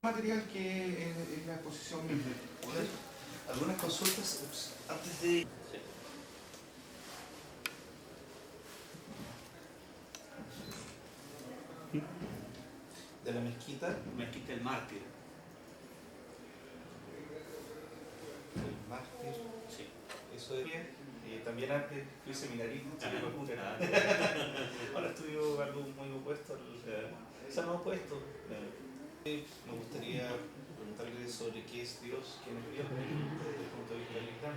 material que es la exposición misma. ¿Algunas consultas antes de...? De la mezquita. Mezquita el Mártir. El mártir. Sí. Eso es bien. También antes fui seminarista en Chile Locura. Ah, Ahora estudio algo muy opuesto o sea, no opuesto. Me gustaría preguntarle sobre qué es Dios, quién es Dios desde el punto de vista del Islam.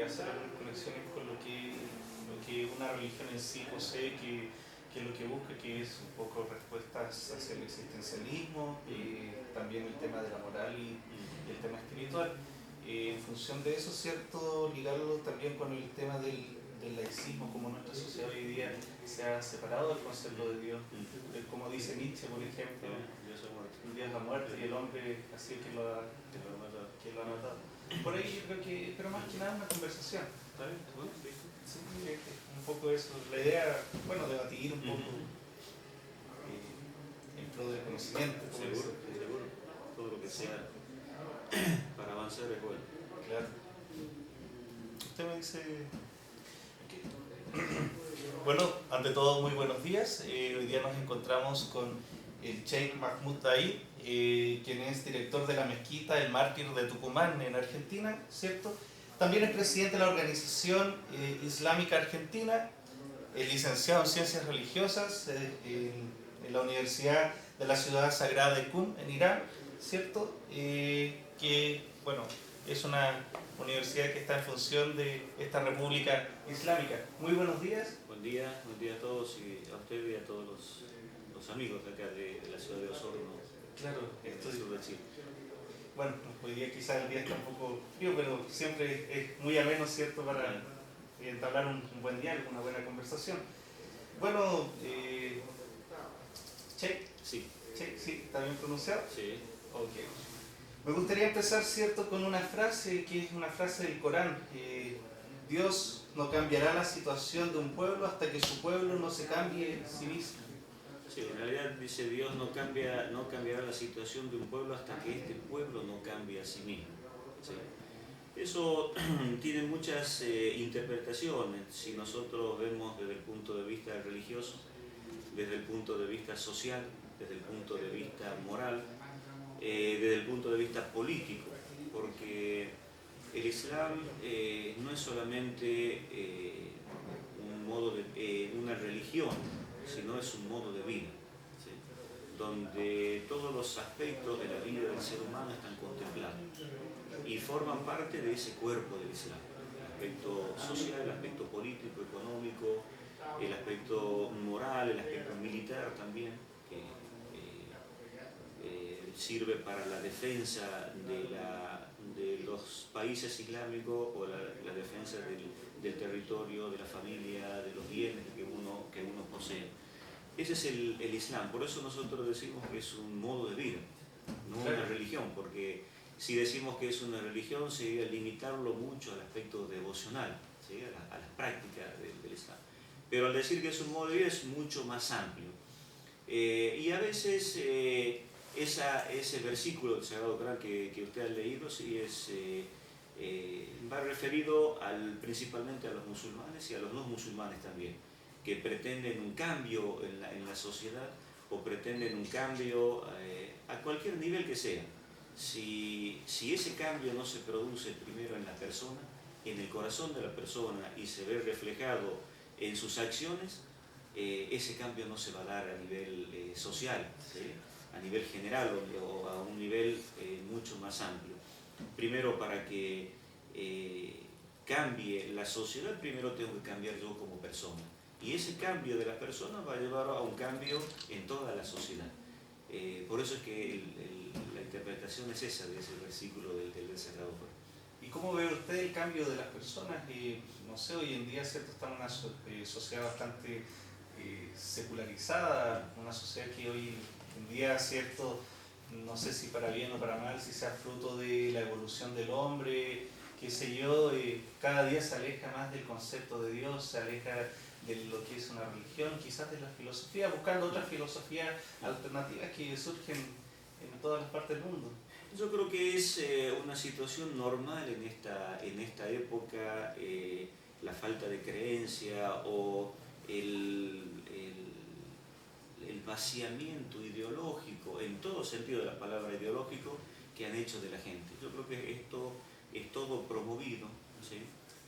Hacer algunas conexiones con lo que una religión en sí posee, que lo que busca, que es un poco respuestas hacia el existencialismo, también el tema de la moral y el tema espiritual. En función de eso, ¿cierto? Ligarlo también con el tema del laicismo, como nuestra sociedad hoy día se ha separado del concepto de Dios, como dice Nietzsche, por ejemplo, Dios ha muerto. Dios ha muerto y el hombre así que lo ha matado. Por ahí yo creo que, pero más que nada una conversación. ¿Está bien? Bueno, sí. Sí, un poco eso, la idea, bueno, debatir un poco en pro del conocimiento. Seguro, seguro. Todo lo que sea para avanzar es bueno. Claro. Usted me dice... Bueno, ante todo, muy buenos días. Hoy día nos encontramos con el Sheikh Mahmoud Taib, quien es director de la mezquita El Mártir de Tucumán, en Argentina, ¿cierto? También es presidente de la Organización Islámica Argentina, licenciado en Ciencias Religiosas en la Universidad de la Ciudad Sagrada de Qum, en Irán, ¿cierto? Que, bueno, es una universidad que está en función de esta República Islámica. Muy buenos días. Buen día a todos y a usted y a todos los amigos de acá de la ciudad de Osorno, Claro, en el sur de Chile. bueno, hoy día quizás el día está un poco frío, pero siempre es muy ameno, ¿cierto?, para entablar un buen diálogo, una buena conversación. Bueno, Sheikh, Sí, sí, ¿está bien pronunciado? sí. Ok. Me gustaría empezar, ¿cierto?, con una frase que es una frase del Corán. Dios no cambiará la situación de un pueblo hasta que su pueblo no se cambie a sí mismo. Sí, en realidad dice Dios no cambiará la situación de un pueblo hasta que este pueblo no cambie a sí mismo. ¿Sí? Eso tiene muchas interpretaciones. Si nosotros vemos desde el punto de vista religioso, desde el punto de vista social, desde el punto de vista moral, desde el punto de vista político, porque el Islam no es solamente una religión, sino es un modo de vida, ¿sí?, donde todos los aspectos de la vida del ser humano están contemplados y forman parte de ese cuerpo del Islam. El aspecto social, el aspecto político, económico, el aspecto moral, el aspecto militar también, que sirve para la defensa de los países islámicos o la defensa del territorio, de la familia, de los bienes que uno posee. Ese es el Islam. Por eso nosotros decimos que es un modo de vida, no una religión, porque si decimos que es una religión sería limitarlo mucho al aspecto devocional, ¿sí?, a las prácticas del Islam. Pero al decir que es un modo de vida es mucho más amplio. Y a veces ese versículo del Sagrado Corán que usted ha leído sí va referido principalmente a los musulmanes y a los no musulmanes también, que pretenden un cambio en la sociedad o pretenden un cambio a cualquier nivel que sea. Si ese cambio no se produce primero en la persona, en el corazón de la persona y se ve reflejado en sus acciones, ese cambio no se va a dar a nivel social, ¿sí?, a nivel general o a un nivel mucho más amplio. Primero, para que cambie la sociedad, primero tengo que cambiar yo como persona. Y ese cambio de la persona va a llevar a un cambio en toda la sociedad. Por eso es que la interpretación es esa de ese versículo del Sagrado Corán. ¿Y cómo ve usted el cambio de las personas? No sé, hoy en día, ¿cierto?, estamos en una sociedad bastante secularizada, una sociedad que hoy en día, ¿cierto?, no sé si para bien o para mal, si sea fruto de la evolución del hombre, qué sé yo, cada día se aleja más del concepto de Dios, se aleja de lo que es una religión, quizás de la filosofía, buscando otras filosofías alternativas que surgen en todas las partes del mundo. Yo creo que es una situación normal en esta época, la falta de creencia o el vaciamiento ideológico, en todo sentido de la palabra ideológico, que han hecho de la gente. Yo creo que esto es todo promovido, ¿sí?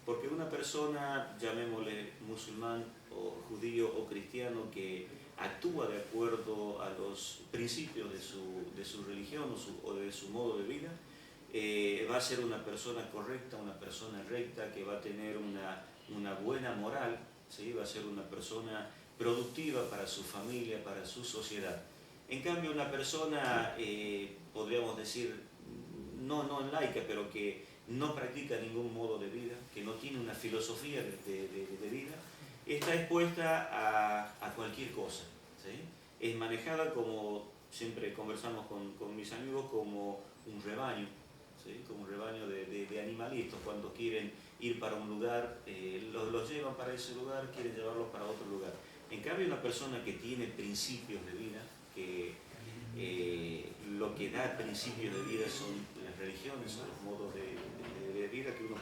Porque una persona, llamémosle musulmán o judío o cristiano, que actúa de acuerdo a los principios de su religión o de su modo de vida, va a ser una persona correcta, una persona recta, que va a tener una buena moral, ¿sí? Va a ser una persona productiva para su familia, para su sociedad. En cambio, una persona, podríamos decir, no laica, pero que no practica ningún modo de vida, que no tiene una filosofía de vida, está expuesta a cualquier cosa, ¿sí? Es manejada, como siempre conversamos con mis amigos, como un rebaño, ¿sí? Como un rebaño de animalitos. Cuando quieren ir para un lugar, los llevan para ese lugar, quieren llevarlos para otro lugar. En cambio, una persona que tiene principios de vida, que lo que da principios de vida son las religiones, son los modos de vida que uno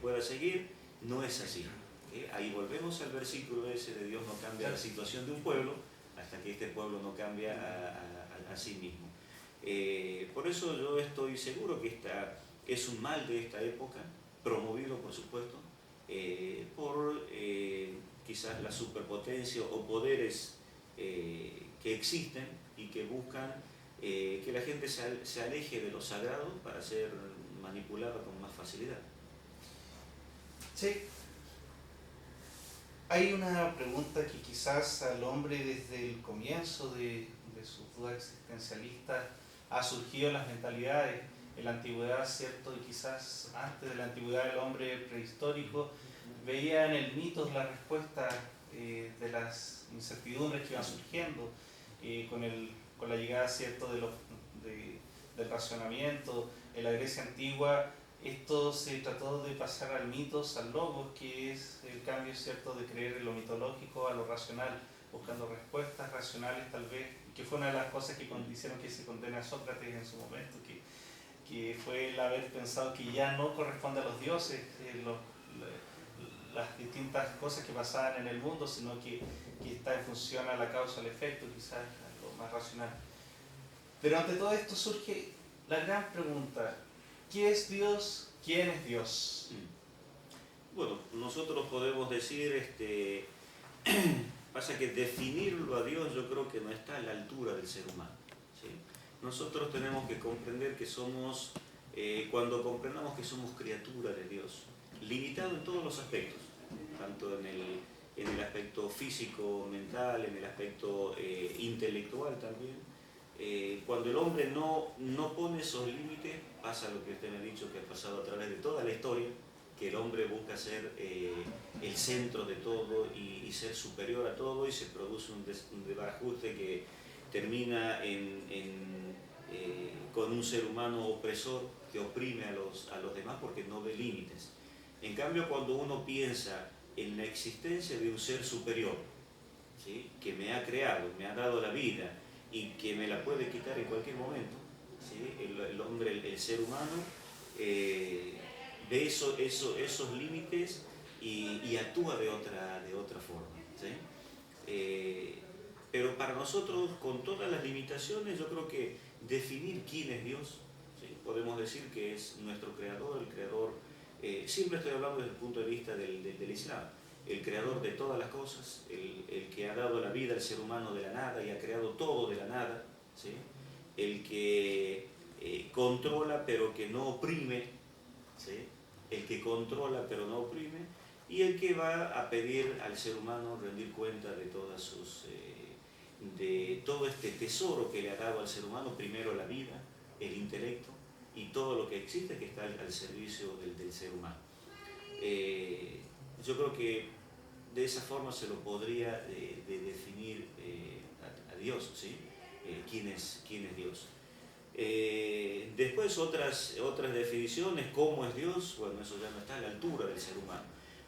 pueda seguir, no es así. Ahí volvemos al versículo ese de Dios no cambia la situación de un pueblo hasta que este pueblo no cambia a sí mismo. Por eso yo estoy seguro que es un mal de esta época, promovido por supuesto por quizás la superpotencia o poderes que existen y que buscan que la gente se aleje de lo sagrado para ser manipulada con más facilidad. Sí. Hay una pregunta que quizás al hombre desde el comienzo de sus dudas existencialistas ha surgido en las mentalidades. En la antigüedad, ¿cierto? Y quizás antes de la antigüedad, el hombre prehistórico veía en el mito la respuesta de las incertidumbres que iban surgiendo con la llegada, ¿cierto?, del racionamiento. En la Grecia antigua esto se trató de pasar al mitos, al logos, que es el cambio, ¿cierto?, de creer en lo mitológico a lo racional, buscando respuestas racionales tal vez, que fue una de las cosas que hicieron que se condene a Sócrates en su momento, que fue el haber pensado que ya no corresponde a los dioses las distintas cosas que pasaban en el mundo, sino que está en función a la causa, al efecto, quizás algo más racional. Pero ante todo esto surge la gran pregunta: ¿qué es Dios? ¿Quién es Dios? Bueno, nosotros podemos decir, pasa que definirlo a Dios yo creo que no está a la altura del ser humano, ¿sí? Nosotros tenemos que comprender que somos, cuando comprendamos que somos criaturas de Dios, limitado en todos los aspectos, tanto en el aspecto físico, mental, en el aspecto intelectual también. Cuando el hombre no pone esos límites, pasa lo que usted me ha dicho que ha pasado a través de toda la historia, que el hombre busca ser el centro de todo y ser superior a todo, y se produce un desbarajuste que termina con un ser humano opresor que oprime a los demás porque no ve límites. En cambio, cuando uno piensa en la existencia de un ser superior, ¿sí?, que me ha creado, me ha dado la vida y que me la puede quitar en cualquier momento, ¿sí?, el hombre, el ser humano, ve esos límites y actúa de otra forma, ¿sí? Pero para nosotros, con todas las limitaciones, yo creo que definir quién es Dios, ¿sí?, podemos decir que es nuestro creador, el creador, siempre estoy hablando desde el punto de vista del Islam, el creador de todas las cosas, el que ha dado la vida al ser humano de la nada y ha creado todo de la nada, ¿sí?, el que controla pero que no oprime, ¿sí?, el que controla pero no oprime, y el que va a pedir al ser humano rendir cuenta de de todo este tesoro que le ha dado al ser humano, primero la vida, el intelecto y todo lo que existe que está al servicio del ser humano. Yo creo que de esa forma se lo podría definir a Dios, ¿sí? ¿Quién es Dios? Después otras definiciones, ¿cómo es Dios? Bueno, eso ya no está a la altura del ser humano.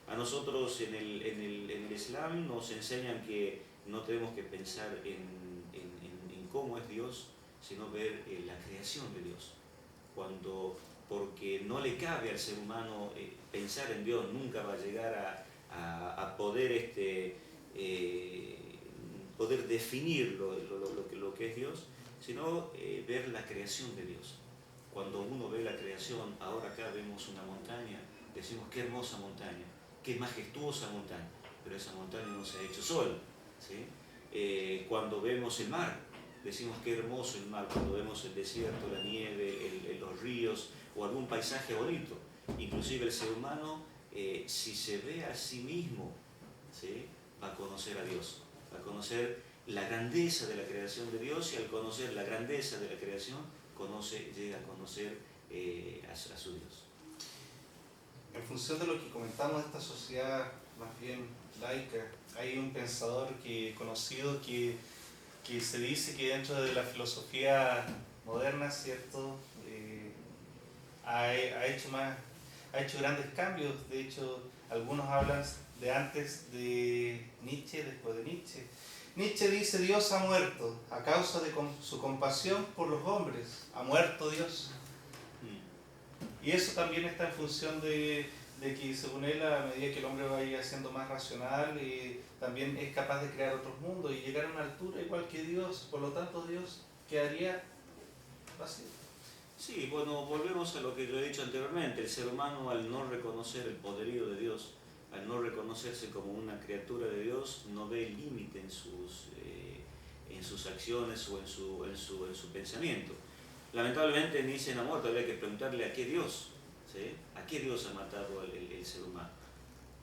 A nosotros en el Islam nos enseñan que no tenemos que pensar en cómo es Dios, sino ver la creación de Dios. Porque no le cabe al ser humano pensar en Dios, nunca va a llegar a poder, poder definir lo que es Dios, sino ver la creación de Dios. Cuando uno ve la creación, ahora acá vemos una montaña, decimos qué hermosa montaña, qué majestuosa montaña, pero esa montaña no se ha hecho sola, ¿sí? Cuando vemos el mar, decimos qué hermoso el mar, cuando vemos el desierto, la nieve, los ríos o algún paisaje bonito. Inclusive el ser humano, si se ve a sí mismo, ¿sí?, va a conocer a Dios, va a conocer la grandeza de la creación de Dios, y al conocer la grandeza de la creación, llega a conocer a su Dios. En función de lo que comentamos de esta sociedad más bien laica, hay un pensador conocido que se dice que dentro de la filosofía moderna, ¿cierto?, ha hecho grandes cambios. De hecho, algunos hablan de antes de Nietzsche, después de Nietzsche. Nietzsche dice: Dios ha muerto a causa de su compasión por los hombres. Ha muerto Dios. Y eso también está en función de que, según él, a medida que el hombre vaya siendo más racional, también es capaz de crear otros mundos y llegar a una altura igual que Dios. Por lo tanto, Dios quedaría vacío. Sí, bueno, volvemos a lo que yo he dicho anteriormente. El ser humano, al no reconocer el poderío de Dios, al no reconocerse como una criatura de Dios, no ve límite en sus acciones o en su pensamiento. Lamentablemente Nietzsche ha muerto, habría que preguntarle a qué Dios, ¿sí?, a qué Dios ha matado el ser humano.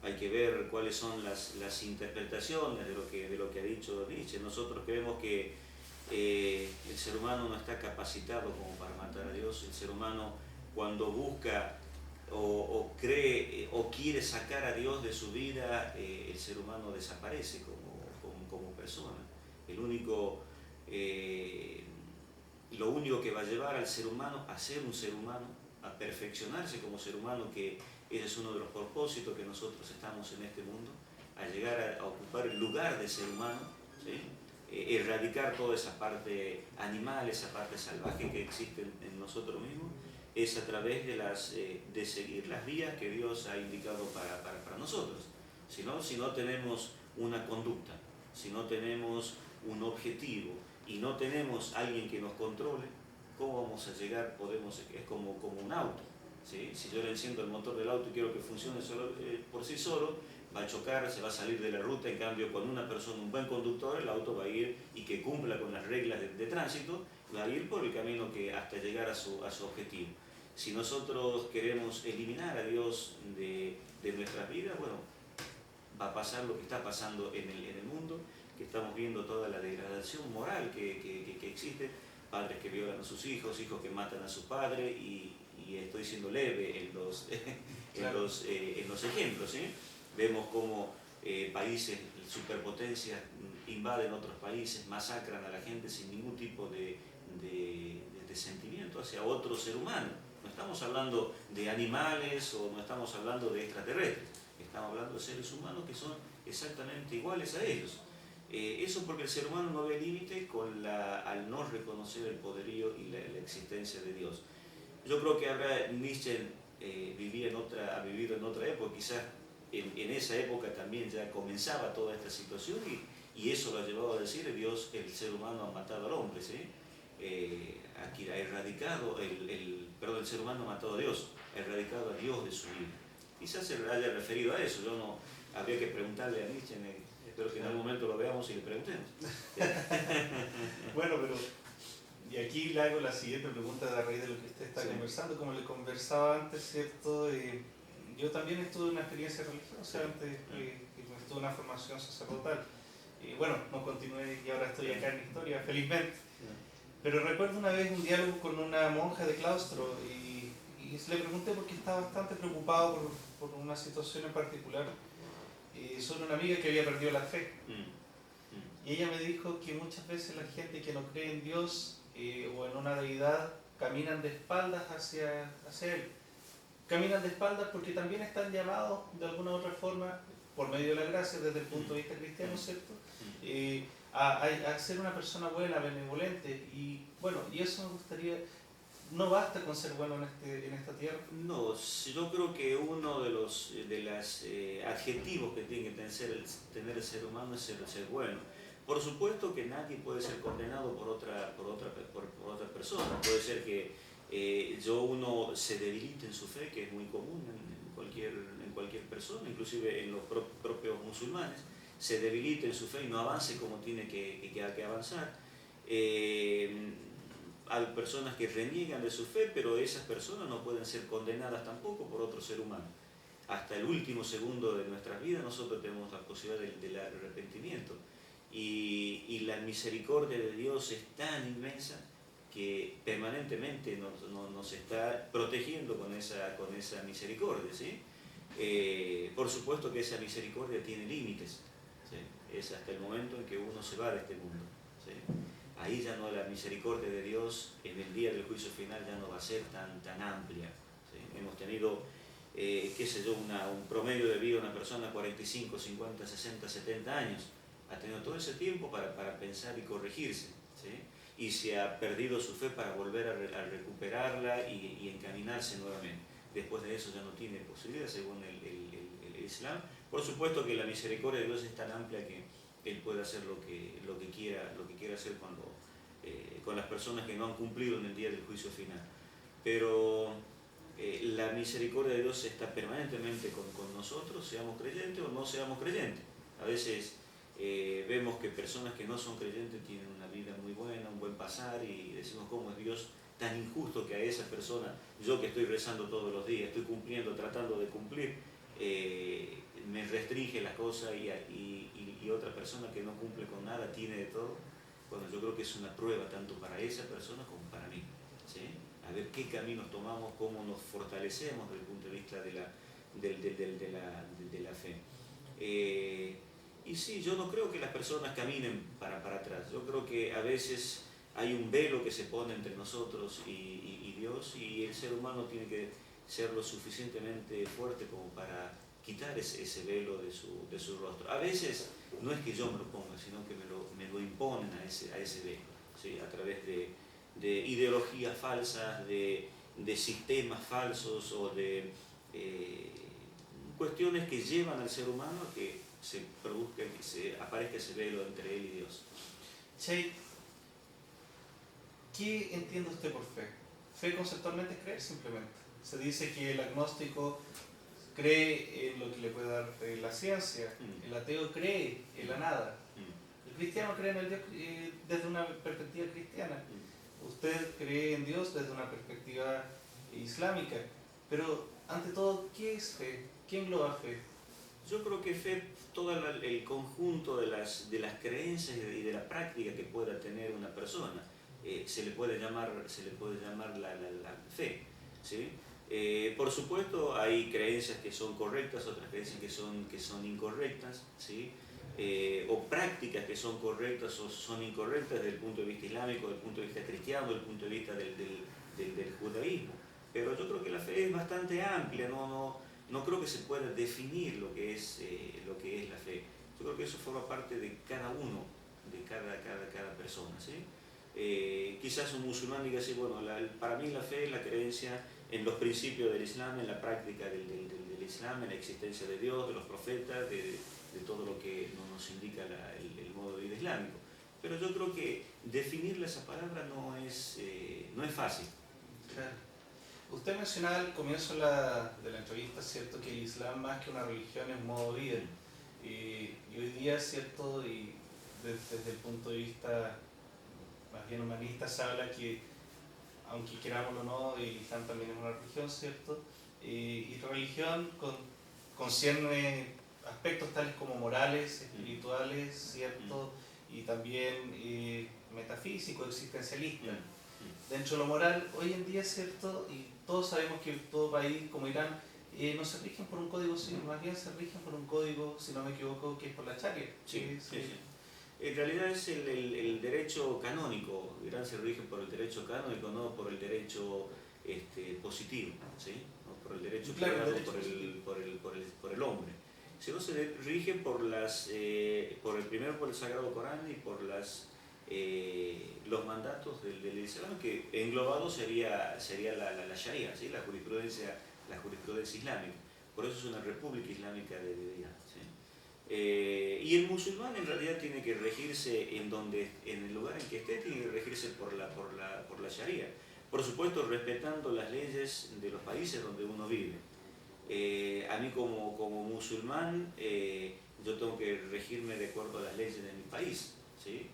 Hay que ver cuáles son las interpretaciones de lo que ha dicho Nietzsche. Nosotros creemos que el ser humano no está capacitado como para matar a Dios. El ser humano, cuando busca o cree o quiere sacar a Dios de su vida, el ser humano desaparece como persona. Lo único que va a llevar al ser humano a ser un ser humano, a perfeccionarse como ser humano, que ese es uno de los propósitos que nosotros estamos en este mundo, a llegar a ocupar el lugar de ser humano, ¿sí?, erradicar toda esa parte animal, esa parte salvaje que existe en nosotros mismos, es a través de seguir las vías que Dios ha indicado para nosotros. Si no tenemos una conducta, si no tenemos un objetivo y no tenemos alguien que nos controle, ¿cómo vamos a llegar? Es como un auto, ¿sí? Si yo le enciendo el motor del auto y quiero que funcione por sí solo, va a chocar, se va a salir de la ruta. En cambio, con una persona, un buen conductor, el auto va a ir, y que cumpla con las reglas de tránsito, va a ir por el camino hasta llegar a su objetivo. Si nosotros queremos eliminar a Dios de nuestras vidas, bueno, va a pasar lo que está pasando en el mundo, que estamos viendo toda la degradación moral que existe, padres que violan a sus hijos, hijos que matan a su padre, y estoy siendo leve en los ejemplos, ¿sí? Vemos cómo países, superpotencias, invaden otros países, masacran a la gente sin ningún tipo de sentimiento hacia otro ser humano. No estamos hablando de animales o no estamos hablando de extraterrestres, estamos hablando de seres humanos que son exactamente iguales a ellos. Eso porque el ser humano no ve límite al no reconocer el poderío y la existencia de Dios. Yo creo que Nietzsche ha vivido en otra época, quizás en esa época también ya comenzaba toda esta situación, y eso lo ha llevado a decir: el ser humano ha matado al hombre, ¿sí? Aquí ha erradicado, el ser humano ha matado a Dios, ha erradicado a Dios de su vida. Quizás se haya referido a eso. Habría que preguntarle a Nietzsche, espero que en algún momento lo veamos y le preguntemos. Bueno, y aquí le hago la siguiente pregunta a raíz de lo que usted está conversando. Como le conversaba antes, ¿cierto? Yo también estuve una experiencia religiosa antes, tuve una formación sacerdotal. Y bueno, no continué y ahora estoy acá en Historia, felizmente. Pero recuerdo una vez un diálogo con una monja de claustro y le pregunté porque estaba bastante preocupado por una situación en particular sobre una amiga que había perdido la fe. Y ella me dijo que muchas veces la gente que no cree en Dios o en una deidad caminan de espaldas hacia Él. Caminan de espaldas porque también están llamados de alguna u otra forma, por medio de la gracia, desde el punto de vista cristiano, ¿cierto?, a ser una persona buena, benevolente, y bueno, y eso me gustaría, no basta con ser bueno en esta tierra. No, yo creo que uno de los adjetivos que tiene que tener el ser humano es ser bueno. Por supuesto que nadie puede ser condenado por otra persona. Puede ser que uno se debilite en su fe, que es muy común en cualquier persona, inclusive en los propios musulmanes, se debilite en su fe y no avance como tiene que avanzar. Hay personas que reniegan de su fe, pero esas personas no pueden ser condenadas tampoco por otro ser humano. Hasta el último segundo de nuestras vidas nosotros tenemos la posibilidad del arrepentimiento. Y la misericordia de Dios es tan inmensa que permanentemente nos está protegiendo con esa misericordia, ¿sí? Por supuesto que esa misericordia tiene límites, ¿sí? Es hasta el momento en que uno se va de este mundo, ¿sí? Ahí ya no, la misericordia de Dios en el día del juicio final ya no va a ser tan amplia, ¿sí? Hemos tenido, qué sé yo, un promedio de vida de una persona 45, 50, 60, 70 años. Ha tenido todo ese tiempo para pensar y corregirse, ¿sí? Y se ha perdido su fe para volver a recuperarla y encaminarse nuevamente. Después de eso ya no tiene posibilidad según el Islam. Por supuesto que la misericordia de Dios es tan amplia que Él puede hacer lo que quiera hacer con las personas que no han cumplido en el día del juicio final. Pero la misericordia de Dios está permanentemente con nosotros, seamos creyentes o no seamos creyentes. A veces vemos que personas que no son creyentes tienen una vida muy buena, un buen pasar, y decimos, ¿cómo es Dios tan injusto que a esa persona, yo que estoy rezando todos los días, estoy cumpliendo, tratando de cumplir, me restringe las cosas y otra persona que no cumple con nada tiene de todo? Bueno, yo creo que es una prueba tanto para esa persona como para mí, ¿sí? A ver qué caminos tomamos, cómo nos fortalecemos desde el punto de vista de la fe. Y sí, yo no creo que las personas caminen para atrás. Yo creo que a veces hay un velo que se pone entre nosotros y Dios, y el ser humano tiene que ser lo suficientemente fuerte como para quitar ese velo de su rostro. A veces no es que yo me lo ponga, sino que me lo imponen a ese velo, ¿sí? A través de ideologías falsas, de sistemas falsos o de cuestiones que llevan al ser humano a que se produzca, que se aparezca ese velo entre él y Dios. Che, ¿qué entiende usted por fe? Fe conceptualmente es creer simplemente. Se dice que el agnóstico cree en lo que le puede dar la ciencia, el ateo cree en la nada, el cristiano cree en el Dios desde una perspectiva cristiana, usted cree en Dios desde una perspectiva islámica, pero ante todo, ¿qué es fe? ¿Qué engloba fe? Yo creo que fe, todo el conjunto de las creencias y de la práctica que pueda tener una persona, se le puede llamar la fe, ¿sí? Por supuesto hay creencias que son correctas, otras creencias que son incorrectas, ¿sí? O prácticas que son correctas o son incorrectas desde el punto de vista islámico, desde el punto de vista cristiano, desde el punto de vista del judaísmo. Pero yo creo que la fe es bastante amplia, no creo que se pueda definir lo que es la fe. Yo creo que eso forma parte de cada uno, de cada persona, ¿sí? Quizás un musulmán diga así, bueno, para mí la fe es la creencia en los principios del Islam, en la práctica del Islam, en la existencia de Dios, de los profetas, de todo lo que nos indica el modo de vida islámico. Pero yo creo que definirle esa palabra no es fácil. Claro. Usted mencionaba al comienzo de la entrevista, ¿cierto?, que el Islam más que una religión es un modo de vida. Y hoy día, ¿cierto?, y desde el punto de vista más bien humanista, se habla que, aunque querámoslo o no, el Islam también es una religión, ¿cierto? Y la religión concierne aspectos tales como morales, espirituales, ¿cierto? Y también metafísico, existencialista. Dentro de lo moral, hoy en día, ¿cierto? Y todos sabemos que todo país como Irán no se rigen por un código civil, más bien se rigen por un código, si no me equivoco, que es por la Sharia. Sí. En realidad es el derecho canónico. Irán se rige por el derecho canónico, no por el derecho positivo, ¿sí? No por el derecho creado por el hombre. sino se rige por primero por el Sagrado Corán y por los mandatos del Islam, que englobado sería la Sharia, ¿sí? la jurisprudencia islámica. Por eso es una república islámica de Irán. ¿Sí? Y el musulmán en realidad tiene que regirse en el lugar en que esté, tiene que regirse por la Sharia. Por supuesto, respetando las leyes de los países donde uno vive. A mí como musulmán, yo tengo que regirme de acuerdo a las leyes de mi país, ¿sí?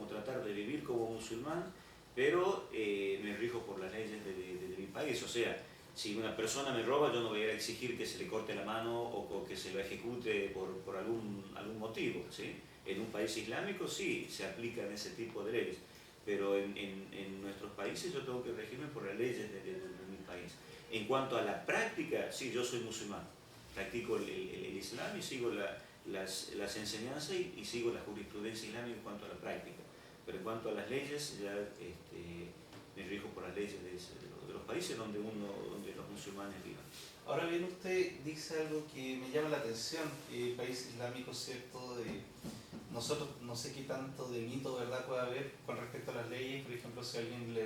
Tratar de vivir como musulmán, pero me rijo por las leyes de mi país. O sea, si una persona me roba, yo no voy a ir a exigir que se le corte la mano o que se lo ejecute por algún motivo, ¿sí? En un país islámico sí se aplican ese tipo de leyes, pero en nuestros países yo tengo que regirme por las leyes de mi país. En cuanto a la práctica, sí, yo soy musulmán, practico el Islam y sigo las enseñanzas y sigo la jurisprudencia islámica en cuanto a la práctica. Pero en cuanto a las leyes, ya me rijo por las leyes de los países donde los musulmanes vivan. Ahora bien, usted dice algo que me llama la atención, país islámico, ¿cierto? Nosotros no sé qué tanto de mito, ¿verdad?, puede haber con respecto a las leyes. Por ejemplo, si alguien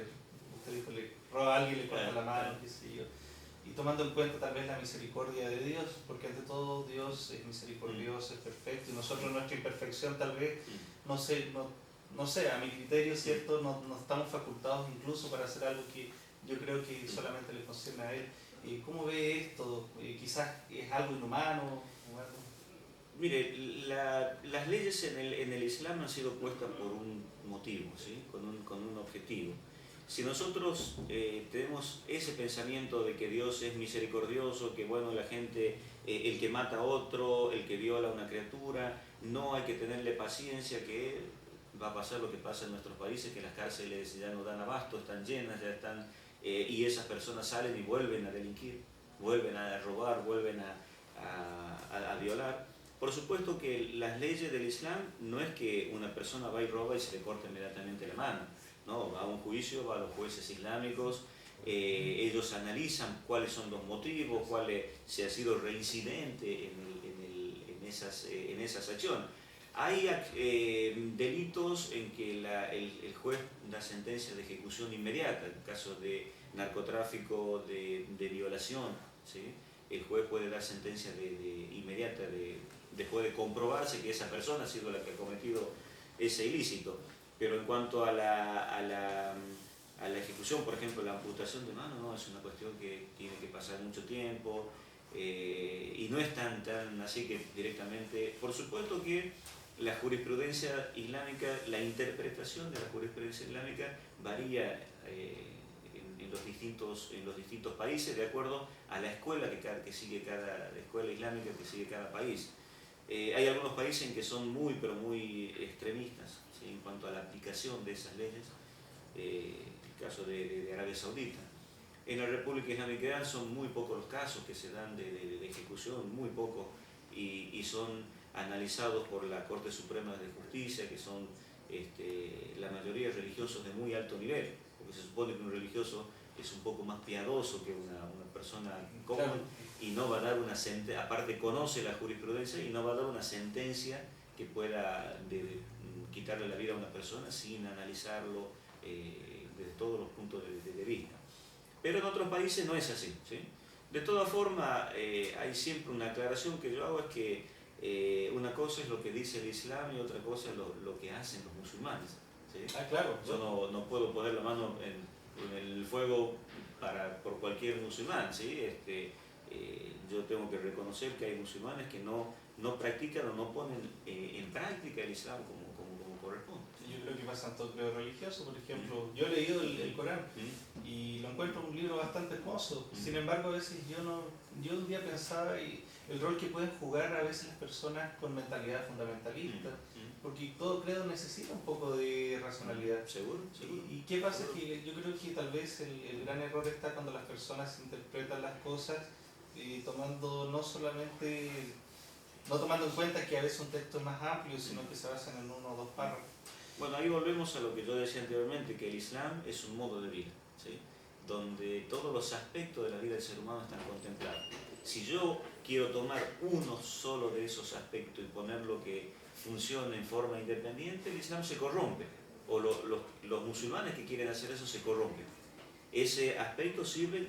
usted dijo, le roba a alguien, le corta la mano, qué sé yo. Y tomando en cuenta tal vez la misericordia de Dios, porque ante todo Dios es misericordioso, es perfecto, y nosotros nuestra imperfección tal vez, no sé, a mi criterio, ¿cierto?, no estamos facultados incluso para hacer algo que yo creo que solamente le concierne a Él. ¿Cómo ve esto? ¿Quizás es algo inhumano o algo? Mire, las leyes en el Islam han sido puestas por un motivo, ¿sí? con un objetivo. Si nosotros tenemos ese pensamiento de que Dios es misericordioso, que bueno, la gente, el que mata a otro, el que viola a una criatura, no hay que tenerle paciencia, que va a pasar lo que pasa en nuestros países, que las cárceles ya no dan abasto, están llenas, ya están, y esas personas salen y vuelven a delinquir, vuelven a robar, vuelven a violar. Por supuesto que las leyes del Islam no es que una persona va y roba y se le corta inmediatamente la mano. No, va a un juicio, va a los jueces islámicos, ellos analizan cuáles son los motivos, si ha sido reincidente en esas acciones. Hay delitos en que el juez da sentencia de ejecución inmediata, en caso de narcotráfico, de violación, ¿sí? El juez puede dar sentencia inmediata después de comprobarse que esa persona ha sido la que ha cometido ese ilícito. Pero en cuanto a la ejecución, por ejemplo, la amputación de mano, no, es una cuestión que tiene que pasar mucho tiempo y no es tan así que directamente. Por supuesto que la jurisprudencia islámica, la interpretación de la jurisprudencia islámica varía en los distintos países de acuerdo a la escuela que sigue la escuela islámica que sigue cada país. Hay algunos países en que son pero muy extremistas, ¿sí? En cuanto a la aplicación de esas leyes, el caso de Arabia Saudita. En la República Islámica de Irán son muy pocos los casos que se dan de ejecución, muy pocos, y son analizados por la Corte Suprema de Justicia, que son la mayoría religiosos de muy alto nivel, porque se supone que un religioso es un poco más piadoso que una persona común. Claro. Y no va a dar una sentencia, aparte conoce la jurisprudencia y no va a dar una sentencia que pueda quitarle la vida a una persona sin analizarlo desde todos los puntos de vista. Pero en otros países no es así, ¿sí? De todas formas, hay siempre una aclaración que yo hago, es que una cosa es lo que dice el Islam y otra cosa es lo que hacen los musulmanes, ¿sí? Claro. Yo no puedo poner la mano en el fuego por cualquier musulmán, ¿sí? Yo tengo que reconocer que hay musulmanes que no practican o no ponen en práctica el Islam como corresponde. Yo creo que pasa en todo credo religioso. Por ejemplo, yo he leído el Corán y lo encuentro un libro bastante hermoso. Sin embargo, a veces yo un día pensaba el rol que pueden jugar a veces las personas con mentalidad fundamentalista, porque todo credo necesita un poco de racionalidad. Seguro. ¿Y qué pasa? Que yo creo que tal vez el gran error está cuando las personas interpretan las cosas no tomando en cuenta que a veces un texto es más amplio, sino que se basan en uno o dos párrafos. Bueno, ahí volvemos a lo que yo decía anteriormente, que el Islam es un modo de vida, ¿sí? Donde todos los aspectos de la vida del ser humano están contemplados. Si yo quiero tomar uno solo de esos aspectos y ponerlo que funcione en forma independiente, el Islam se corrompe. O los musulmanes que quieren hacer eso se corrompen. Ese aspecto sirve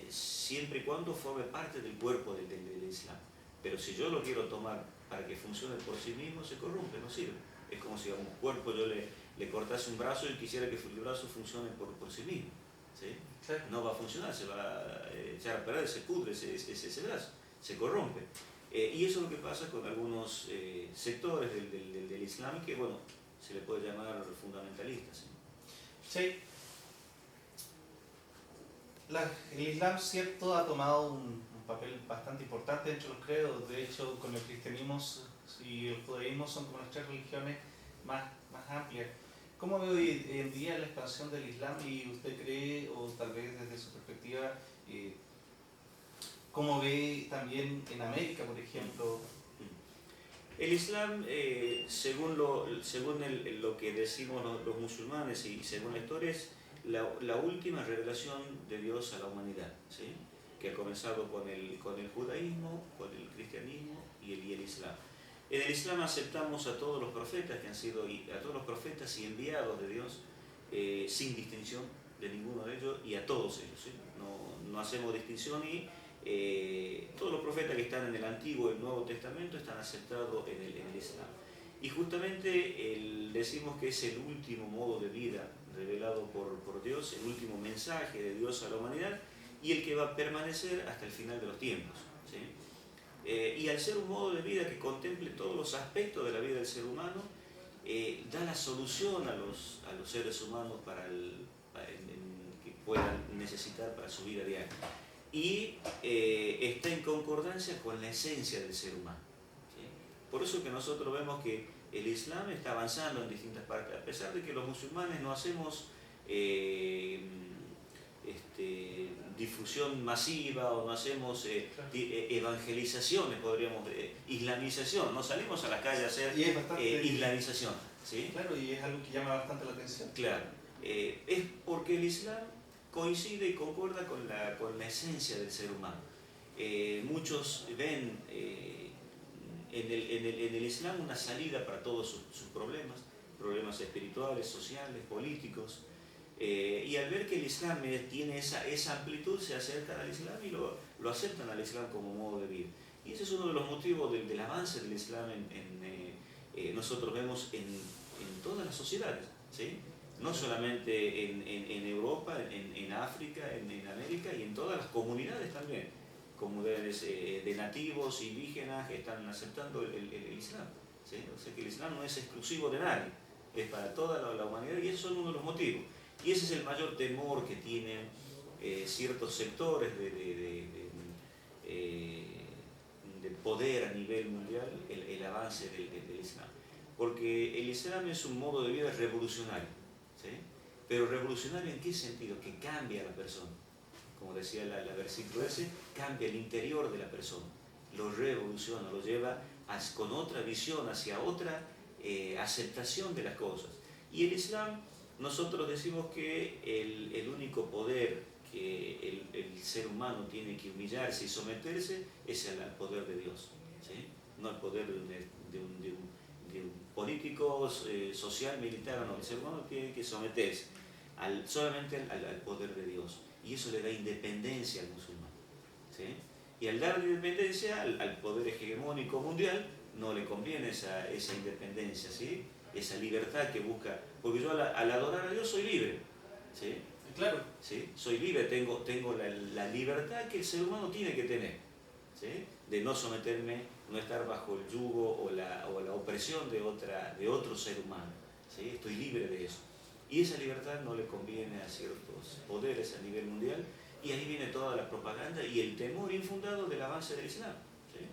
siempre y cuando forme parte del cuerpo del Islam. Pero si yo lo quiero tomar para que funcione por sí mismo, se corrompe, no sirve. Es como si a un cuerpo yo le cortase un brazo y quisiera que el brazo funcione por sí mismo. ¿Sí? Sí. No va a funcionar, se va a echar a perder, se pudre ese brazo, se corrompe. Y eso es lo que pasa con algunos sectores del Islam que, bueno, se le puede llamar fundamentalistas. Sí. El Islam, cierto, ha tomado un papel bastante importante dentro de los credos. De hecho, con el cristianismo y el judaísmo son como las tres religiones más amplias. ¿Cómo ve hoy en día la expansión del Islam y usted cree, o tal vez desde su perspectiva, cómo ve también en América, por ejemplo? El Islam, según lo que decimos los musulmanes y según la historia, es la última revelación de Dios a la humanidad, ¿sí? Que ha comenzado con el judaísmo, con el cristianismo y el Islam. En el Islam aceptamos a todos los profetas a todos los profetas y enviados de Dios, sin distinción de ninguno de ellos, y a todos ellos, ¿sí? No hacemos distinción, y todos los profetas que están en el Antiguo y el Nuevo Testamento están aceptados en el Islam. Y justamente decimos que es el último modo de vida revelado por Dios, el último mensaje de Dios a la humanidad, y el que va a permanecer hasta el final de los tiempos, ¿sí? Y al ser un modo de vida que contemple todos los aspectos de la vida del ser humano, da la solución a los seres humanos que puedan necesitar para su vida diaria. Y está en concordancia con la esencia del ser humano, ¿sí? Por eso que nosotros vemos que el Islam está avanzando en distintas partes, a pesar de que los musulmanes no hacemos difusión masiva, o no hacemos evangelizaciones, podríamos, islamización, no salimos a la calle a hacer islamización, ¿sí? Claro, y es algo que llama bastante la atención. Claro, es porque el Islam coincide y concuerda con la esencia del ser humano. Muchos ven en el Islam una salida para todos sus problemas espirituales, sociales, políticos. Y al ver que el Islam tiene esa amplitud, se acercan al Islam y lo aceptan al Islam como modo de vida. Y ese es uno de los motivos del avance del Islam nosotros vemos en todas las sociedades, ¿sí? No solamente en Europa, en África, en América, y en todas las comunidades también. Comunidades de nativos, indígenas, que están aceptando el Islam, ¿sí? O sea que el Islam no es exclusivo de nadie, es para toda la humanidad, y esos son uno de los motivos. Y ese es el mayor temor que tienen ciertos sectores de poder a nivel mundial, el avance del Islam. Porque el Islam es un modo de vida revolucionario, ¿sí? Pero revolucionario ¿en qué sentido? Que cambia a la persona. Como decía el versículo ese, cambia el interior de la persona, lo revoluciona, lo lleva con otra visión, hacia otra aceptación de las cosas. Y el Islam, nosotros decimos que el único poder que el ser humano tiene que humillarse y someterse es al poder de Dios, ¿sí? No al poder de un político, social, militar, no. El ser humano tiene que someterse solamente al poder de Dios, y eso le da independencia al musulmán, ¿sí? Y al dar independencia al poder hegemónico mundial, no le conviene esa independencia, ¿sí? Esa libertad que busca, porque yo al adorar a Dios soy libre, ¿sí? Claro. ¿Sí? Soy libre, tengo la libertad que el ser humano tiene que tener, ¿sí? De no someterme, no estar bajo el yugo o la opresión de otro ser humano, ¿sí? Estoy libre de eso. Y esa libertad no le conviene a ciertos poderes a nivel mundial, y ahí viene toda la propaganda y el temor infundado del avance del Islam, ¿sí?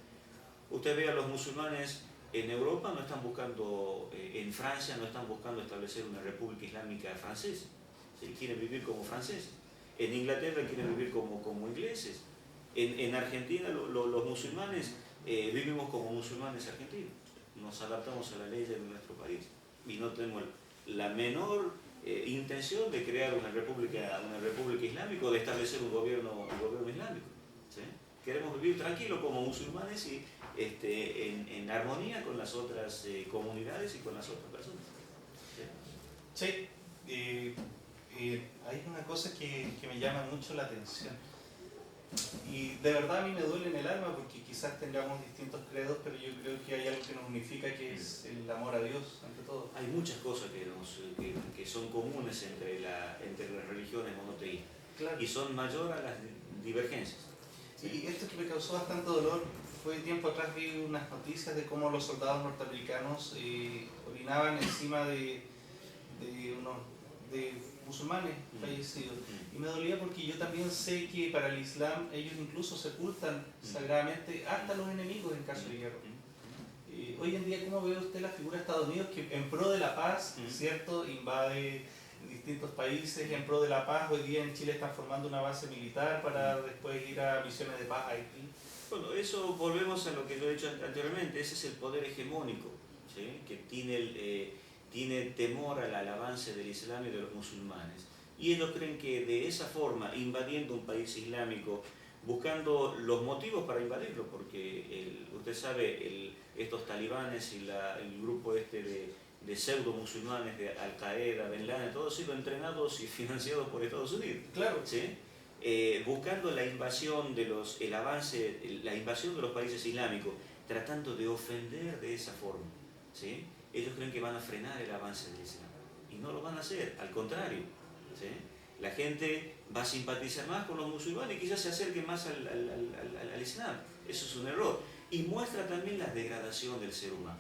Usted ve a los musulmanes en Europa, no están buscando, en Francia no están buscando establecer una república islámica francesa, ¿sí? Quieren vivir como franceses. En Inglaterra quieren vivir como ingleses. En Argentina los musulmanes vivimos como musulmanes argentinos. Nos adaptamos a la ley de nuestro país y no tenemos la menor intención de crear una república islámica o de establecer un gobierno islámico, ¿sí? queremos vivir tranquilos como musulmanes y en armonía con las otras comunidades y con las otras personas. Sí, hay una cosa que me llama mucho la atención. Y de verdad a mí me duele en el alma porque quizás tengamos distintos credos, pero yo creo que hay algo que nos unifica, que es el amor a Dios ante todo. Hay muchas cosas que son comunes entre las religiones monoteístas Claro. y son mayores a las divergencias. Y esto que me causó bastante dolor fue tiempo atrás, vi unas noticias de cómo los soldados norteamericanos orinaban encima de musulmanes fallecidos. Y me dolía porque yo también sé que para el Islam ellos incluso sepultan sagradamente hasta los enemigos en caso de guerra. Hoy en día, ¿cómo ve usted la figura de Estados Unidos que en pro de la paz, ¿cierto?, invade distintos países, y en pro de la paz hoy día en Chile están formando una base militar para después ir a misiones de paz a Haití? Bueno, eso volvemos a lo que yo he dicho anteriormente, ese es el poder hegemónico, ¿sí?, que tiene temor al avance del Islam y de los musulmanes. Y ellos creen que de esa forma, invadiendo un país islámico, buscando los motivos para invadirlo, porque usted sabe, estos talibanes y el grupo de pseudo musulmanes de Al Qaeda, Ben Laden, todos han sido entrenados y financiados por Estados Unidos. Claro. ¿Sí? Buscando la invasión la invasión de los países islámicos, tratando de ofender de esa forma, ¿sí? Ellos creen que van a frenar el avance del Islam y no lo van a hacer, al contrario, ¿sí? La gente va a simpatizar más con los musulmanes y quizás se acerque más al Islam. Eso es un error y muestra también la degradación del ser humano.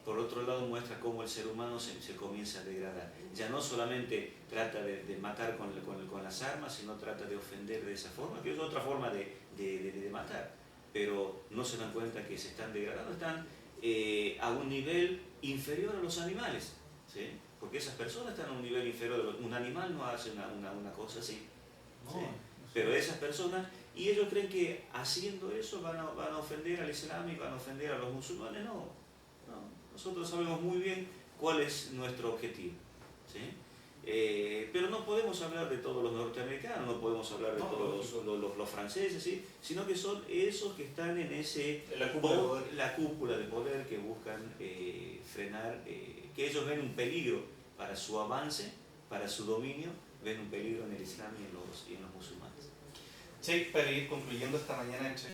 Por otro lado, muestra cómo el ser humano se comienza a degradar. Ya no solamente trata de matar con las armas, sino trata de ofender de esa forma, que es otra forma de matar. Pero no se dan cuenta que se están degradando, están a un nivel inferior a los animales, ¿sí? Porque esas personas están a un nivel inferior. Un animal no hace una cosa así, ¿sí? Pero esas personas, y ellos creen que haciendo eso van a ofender al Islam y van a ofender a los musulmanes. No. Nosotros sabemos muy bien cuál es nuestro objetivo, ¿sí? Pero no podemos hablar de todos los norteamericanos, no podemos hablar de todos los franceses, ¿sí?, sino que son esos que están en la cúpula de poder que buscan frenar, que ellos ven un peligro para su avance, para su dominio, ven un peligro en el Islam y en los musulmanes. Che, para ir concluyendo esta mañana entre